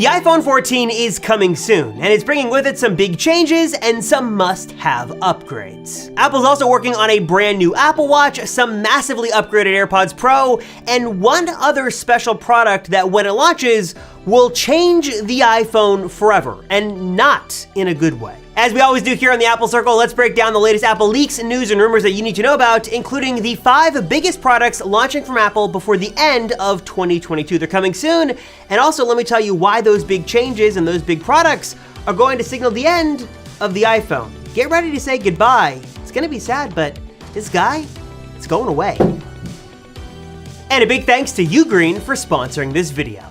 The iPhone 14 is coming soon, and it's bringing with it some big changes and some must-have upgrades. Apple's also working on a brand new Apple Watch, some massively upgraded AirPods Pro, and one other special product that when it launches will change the iPhone forever, and not in a good way. As we always do here on the Apple Circle, let's break down the latest Apple leaks, news, and rumors that you need to know about, including the 5 biggest products launching from Apple before the end of 2022. They're coming soon, and also let me tell you why those big changes and those big products are going to signal the end of the iPhone. Get ready to say goodbye. It's gonna be sad, but this guy, it's going away. And a big thanks to Ugreen for sponsoring this video.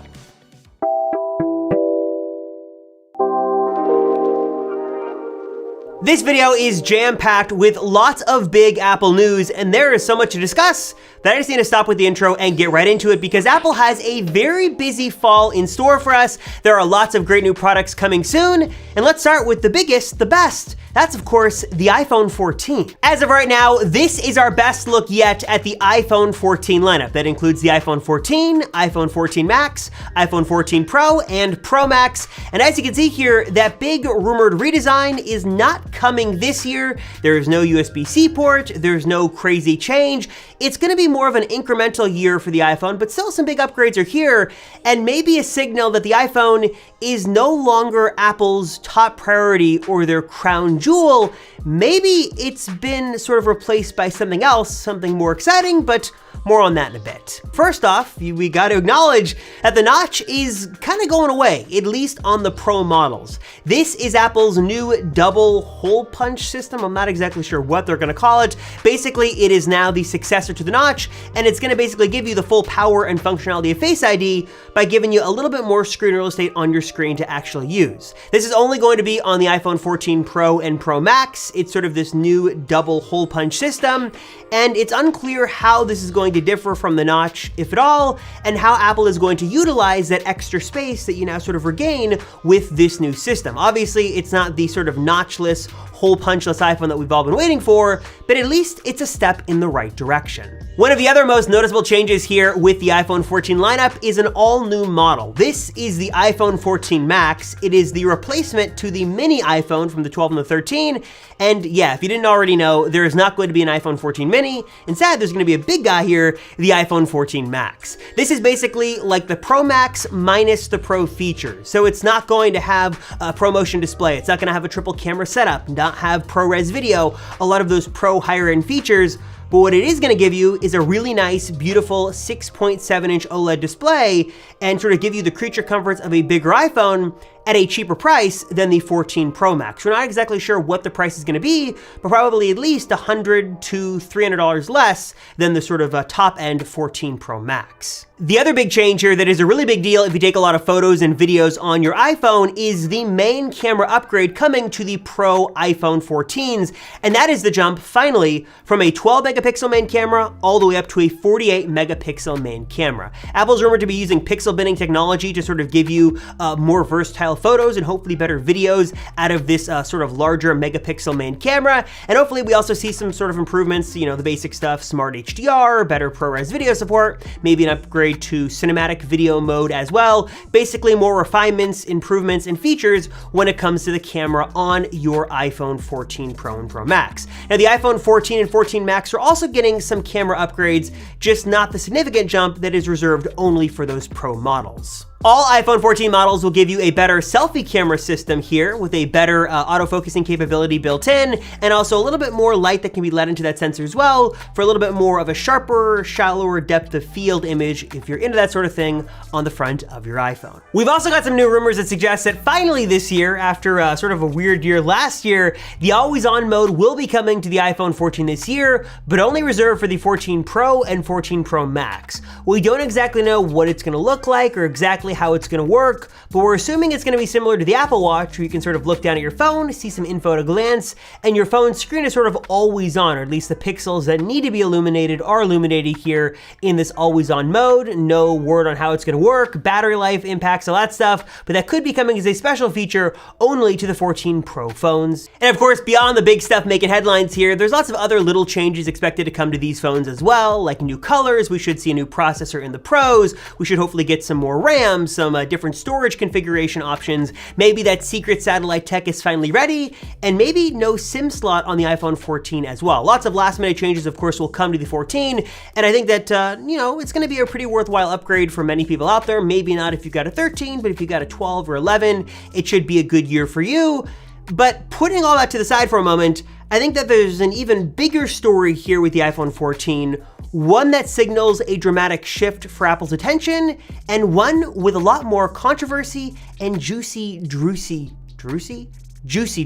This video is jam-packed with lots of big Apple news, and there is so much to discuss that I just need to stop with the intro and get right into it because Apple has a very busy fall in store for us. There are lots of great new products coming soon, and let's start with the biggest, the best. That's of course the iPhone 14. As of right now, this is our best look yet at the iPhone 14 lineup. That includes the iPhone 14, iPhone 14 Max, iPhone 14 Pro, and Pro Max. And as you can see here, that big rumored redesign is not coming this year. There is no USB-C port, there's no crazy change. It's gonna be more of an incremental year for the iPhone, but still some big upgrades are here, and maybe a signal that the iPhone is no longer Apple's top priority or their crown jewel. Maybe it's been sort of replaced by something else, something more exciting, but more on that in a bit. First off, we got to acknowledge that the notch is kind of going away, at least on the Pro models. This is Apple's new double hole punch system. I'm not exactly sure what they're going to call it. Basically, it is now the successor to the notch, and it's going to basically give you the full power and functionality of Face ID by giving you a little bit more screen real estate on your screen to actually use. This is only going to be on the iPhone 14 Pro and Pro Max. It's sort of this new double hole punch system, and it's unclear how this is going to differ from the notch, if at all, and how Apple is going to utilize that extra space that you now sort of regain with this new system. Obviously, it's not the sort of notchless, hole punchless iPhone that we've all been waiting for, but at least it's a step in the right direction. One of the other most noticeable changes here with the iPhone 14 lineup is an all-new model. This is the iPhone 14 Max. It is the replacement to the mini iPhone from the 12 and the 13, and yeah, if you didn't already know, there is not going to be an iPhone 14 mini. Instead, there's going to be a big guy here, the iPhone 14 Max. This is basically like the Pro Max minus the Pro features. So it's not going to have a Pro Motion display. It's not going to have a triple camera setup, not have ProRes video, a lot of those Pro higher end features. But what it is gonna give you is a really nice, beautiful 6.7-inch OLED display and sort of give you the creature comforts of a bigger iPhone at a cheaper price than the 14 Pro Max. We're not exactly sure what the price is gonna be, but probably at least $100 to $300 less than the sort of top-end 14 Pro Max. The other big change here that is a really big deal if you take a lot of photos and videos on your iPhone is the main camera upgrade coming to the Pro iPhone 14s, and that is the jump, finally, from a 12 megapixel main camera all the way up to a 48 megapixel main camera. Apple's rumored to be using pixel binning technology to sort of give you more versatile photos and hopefully better videos out of this sort of larger megapixel main camera, and hopefully we also see some sort of improvements, you know, the basic stuff, smart HDR, better ProRes video support, maybe an upgrade to cinematic video mode as well. Basically more refinements, improvements, and features when it comes to the camera on your iPhone 14 Pro and Pro Max. Now the iPhone 14 and 14 Max are also getting some camera upgrades, just not the significant jump that is reserved only for those Pro models. All iPhone 14 models will give you a better selfie camera system here with a better autofocusing capability built in, and also a little bit more light that can be let into that sensor as well for a little bit more of a sharper, shallower depth of field image if you're into that sort of thing on the front of your iPhone. We've also got some new rumors that suggest that finally this year, after sort of a weird year last year, the always-on mode will be coming to the iPhone 14 this year, but only reserved for the 14 Pro and 14 Pro Max. We don't exactly know what it's gonna look like or exactly how it's gonna work, but we're assuming it's gonna be similar to the Apple Watch, where you can sort of look down at your phone, see some info at a glance, and your phone screen is sort of always on, or at least the pixels that need to be illuminated are illuminated here in this always on mode. No word on how it's gonna work, battery life, impacts, all that stuff, but that could be coming as a special feature only to the 14 Pro phones. And of course, beyond the big stuff making headlines here, there's lots of other little changes expected to come to these phones as well, like new colors. We should see a new processor in the Pros. We should hopefully get some more RAM. come some different storage configuration options. Maybe that secret satellite tech is finally ready, and maybe no SIM slot on the iPhone 14 as well. Lots of last minute changes, of course, will come to the 14, and I think that, it's gonna be a pretty worthwhile upgrade for many people out there. Maybe not if you've got a 13, but if you've got a 12 or 11, it should be a good year for you. But putting all that to the side for a moment, I think that there's an even bigger story here with the iPhone 14, one that signals a dramatic shift for Apple's attention, and one with a lot more controversy and juicy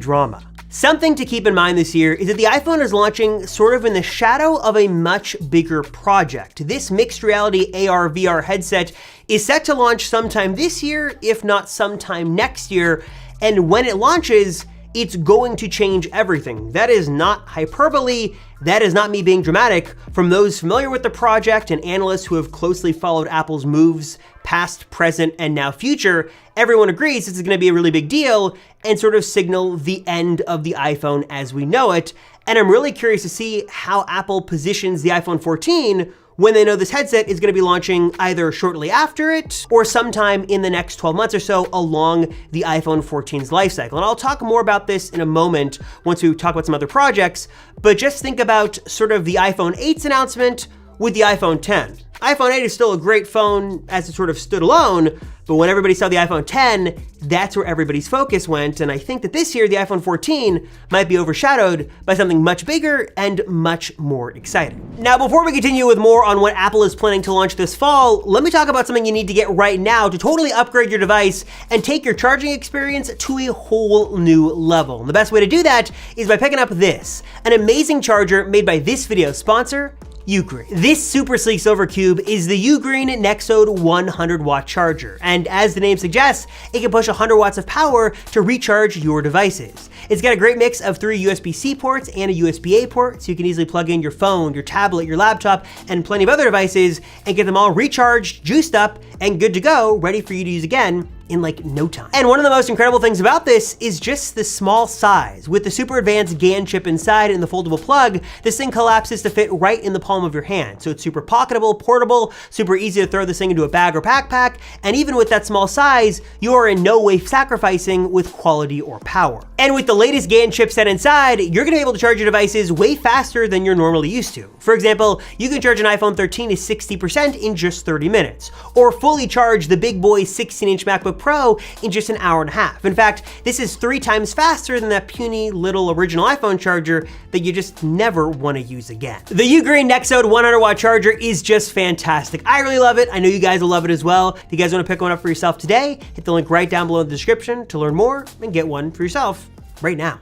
drama. Something to keep in mind this year is that the iPhone is launching sort of in the shadow of a much bigger project. This mixed reality AR/VR headset is set to launch sometime this year, if not sometime next year, and when it launches, it's going to change everything. That is not hyperbole. That is not me being dramatic. From those familiar with the project and analysts who have closely followed Apple's moves, past, present, and now future, everyone agrees this is gonna be a really big deal and sort of signal the end of the iPhone as we know it. And I'm really curious to see how Apple positions the iPhone 14 when they know this headset is gonna be launching either shortly after it or sometime in the next 12 months or so along the iPhone 14's life cycle. And I'll talk more about this in a moment once we talk about some other projects, but just think about sort of the iPhone 8's announcement with the iPhone 10. iPhone 8 is still a great phone as it sort of stood alone, but when everybody saw the iPhone 10, that's where everybody's focus went, and I think that this year the iPhone 14 might be overshadowed by something much bigger and much more exciting. Now, before we continue with more on what Apple is planning to launch this fall, let me talk about something you need to get right now to totally upgrade your device and take your charging experience to a whole new level. And the best way to do that is by picking up this, an amazing charger made by this video's sponsor, Ugreen. This super sleek silver cube is the Ugreen Nexode 100 watt charger, and as the name suggests, it can push 100 watts of power to recharge your devices. It's got a great mix of 3 USB-C ports and a USB-A port, so you can easily plug in your phone, your tablet, your laptop, and plenty of other devices, and get them all recharged, juiced up, and good to go, ready for you to use again in like no time. And one of the most incredible things about this is just the small size. With the super advanced GaN chip inside and the foldable plug, this thing collapses to fit right in the palm of your hand. So it's super pocketable, portable, super easy to throw this thing into a bag or backpack, and even with that small size, you are in no way sacrificing with quality or power. And with the latest GaN chipset inside, you're gonna be able to charge your devices way faster than you're normally used to. For example, you can charge an iPhone 13 to 60% in just 30 minutes, or fully charge the big boy 16-inch MacBook Pro in just an hour and a half. In fact, this is 3 times faster than that puny little original iPhone charger that you just never want to use again. The Ugreen Nexode 100 watt charger is just fantastic. I really love it. I know you guys will love it as well. If you guys want to pick one up for yourself today, hit the link right down below in the description to learn more and get one for yourself right now.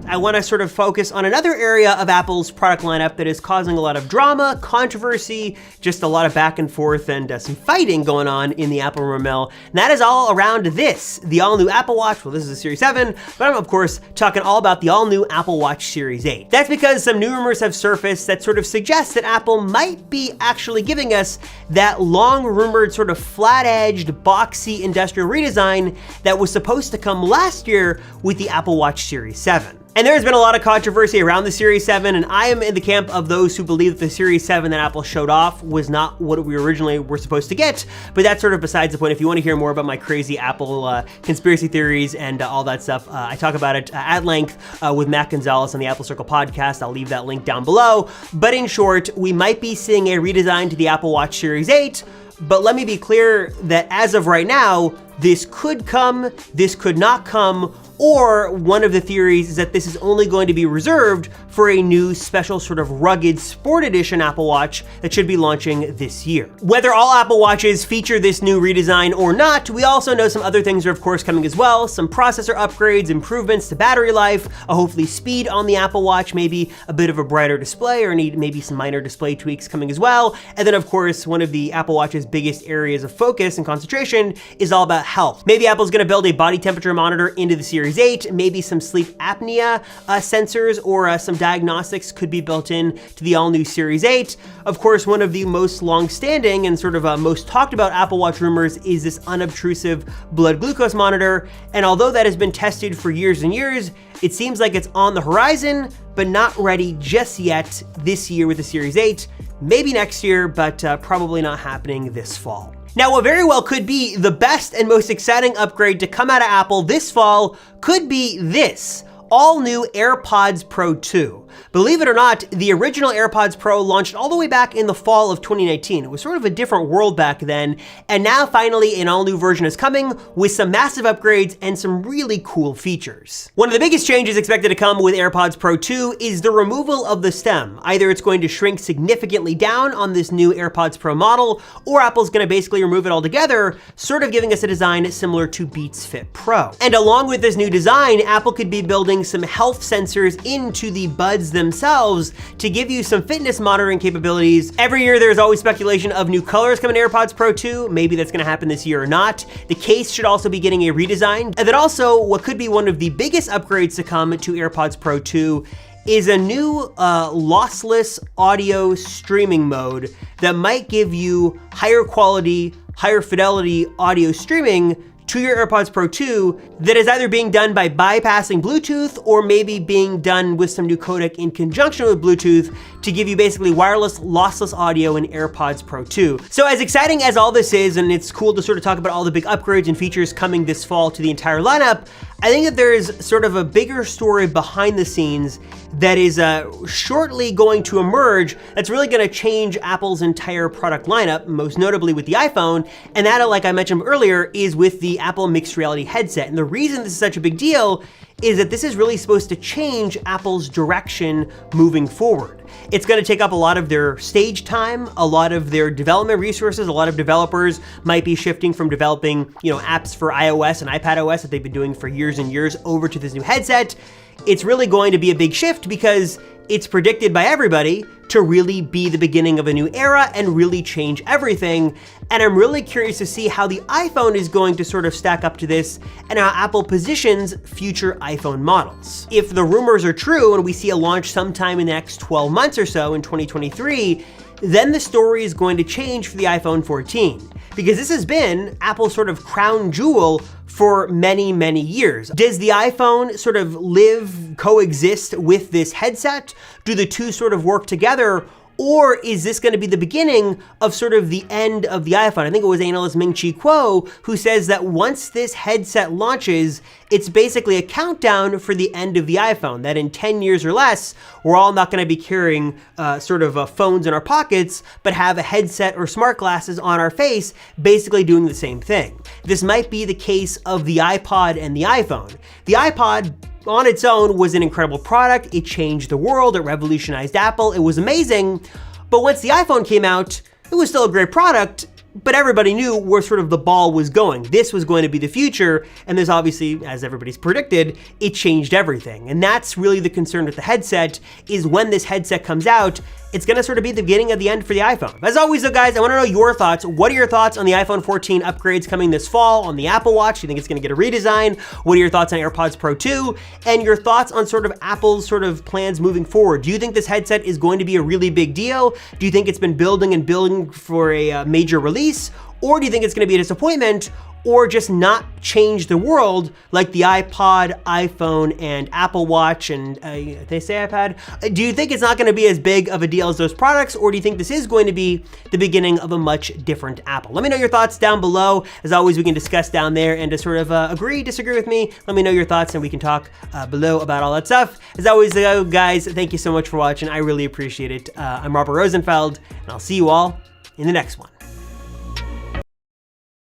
I want to sort of focus on another area of Apple's product lineup that is causing a lot of drama, controversy, just a lot of back and forth and some fighting going on in the Apple rumor mill. And that is all around this, the all-new Apple Watch. Well, this is a Series 7, but I'm of course talking all about the all-new Apple Watch Series 8. That's because some new rumors have surfaced that sort of suggest that Apple might be actually giving us that long-rumored sort of flat-edged, boxy industrial redesign that was supposed to come last year with the Apple Watch Series 7. And there's been a lot of controversy around the Series 7, and I am in the camp of those who believe that the Series 7 that Apple showed off was not what we originally were supposed to get, but that's sort of besides the point. If you want to hear more about my crazy Apple conspiracy theories and all that stuff, I talk about it at length with Matt Gonzalez on the Apple Circle podcast. I'll leave that link down below. But in short, we might be seeing a redesign to the Apple Watch Series 8, but let me be clear that as of right now, this could come, this could not come, or one of the theories is that this is only going to be reserved for a new special sort of rugged sport edition Apple Watch that should be launching this year. Whether all Apple Watches feature this new redesign or not, we also know some other things are of course coming as well. Some processor upgrades, improvements to battery life, hopefully speed on the Apple Watch, maybe a bit of a brighter display or maybe some minor display tweaks coming as well. And then of course, one of the Apple Watch's biggest areas of focus and concentration is all about health. Maybe Apple's gonna build a body temperature monitor into the Series 8, maybe some sleep apnea sensors or some diagnostics could be built in to the all-new Series 8. Of course, one of the most long-standing and sort of most talked about Apple Watch rumors is this unobtrusive blood glucose monitor, and although that has been tested for years and years, it seems like it's on the horizon, but not ready just yet this year with the Series 8. Maybe next year, but probably not happening this fall. Now, what very well could be the best and most exciting upgrade to come out of Apple this fall could be this all new AirPods Pro 2. Believe it or not, the original AirPods Pro launched all the way back in the fall of 2019. It was sort of a different world back then, and now finally an all new version is coming with some massive upgrades and some really cool features. One of the biggest changes expected to come with AirPods Pro 2 is the removal of the stem. Either it's going to shrink significantly down on this new AirPods Pro model, or Apple's going to basically remove it altogether, sort of giving us a design similar to Beats Fit Pro. And along with this new design, Apple could be building some health sensors into the buds themselves to give you some fitness monitoring capabilities. Every year there's always speculation of new colors coming to AirPods Pro 2. Maybe that's gonna happen this year or not. The case should also be getting a redesign. And then also what could be one of the biggest upgrades to come to AirPods Pro 2 is a new lossless audio streaming mode that might give you higher quality, higher fidelity audio streaming to your AirPods Pro 2 that is either being done by bypassing Bluetooth or maybe being done with some new codec in conjunction with Bluetooth to give you basically wireless lossless audio in AirPods Pro 2. So as exciting as all this is, and it's cool to sort of talk about all the big upgrades and features coming this fall to the entire lineup, I think that there's sort of a bigger story behind the scenes that is shortly going to emerge that's really gonna change Apple's entire product lineup, most notably with the iPhone, and that, like I mentioned earlier, is with the Apple Mixed Reality headset. And the reason this is such a big deal is that this is really supposed to change Apple's direction moving forward. It's gonna take up a lot of their stage time, a lot of their development resources. A lot of developers might be shifting from developing, apps for iOS and iPadOS that they've been doing for years and years over to this new headset. It's really going to be a big shift because it's predicted by everybody to really be the beginning of a new era and really change everything. And I'm really curious to see how the iPhone is going to sort of stack up to this and how Apple positions future iPhone models. If the rumors are true and we see a launch sometime in the next 12 months or so in 2023, then the story is going to change for the iPhone 14. Because this has been Apple's sort of crown jewel for many, many years. Does the iPhone sort of coexist with this headset? Do the two sort of work together? Or is this gonna be the beginning of sort of the end of the iPhone? I think it was analyst Ming-Chi Kuo who says that once this headset launches, it's basically a countdown for the end of the iPhone, that in 10 years or less, we're all not gonna be carrying phones in our pockets, but have a headset or smart glasses on our face, basically doing the same thing. This might be the case of the iPod and the iPhone. The iPod on its own was an incredible product. It changed the world, it revolutionized Apple, it was amazing. But once the iPhone came out, it was still a great product, but everybody knew where sort of the ball was going. This was going to be the future, and this obviously, as everybody's predicted, it changed everything. And that's really the concern with the headset, is when this headset comes out, it's gonna sort of be the beginning of the end for the iPhone. As always though guys, I wanna know your thoughts. What are your thoughts on the iPhone 14 upgrades coming this fall, on the Apple Watch? Do you think it's gonna get a redesign? What are your thoughts on AirPods Pro 2? And your thoughts on sort of Apple's sort of plans moving forward. Do you think this headset is going to be a really big deal? Do you think it's been building and building for a major release? Or do you think it's gonna be a disappointment? Or just not change the world like the iPod, iPhone, and Apple Watch, and they say iPad? Do you think it's not gonna be as big of a deal as those products, or do you think this is going to be the beginning of a much different Apple? Let me know your thoughts down below. As always, we can discuss down there, and to sort of agree, disagree with me, let me know your thoughts and we can talk below about all that stuff. As always though, guys, thank you so much for watching. I really appreciate it. I'm Robert Rosenfeld, and I'll see you all in the next one.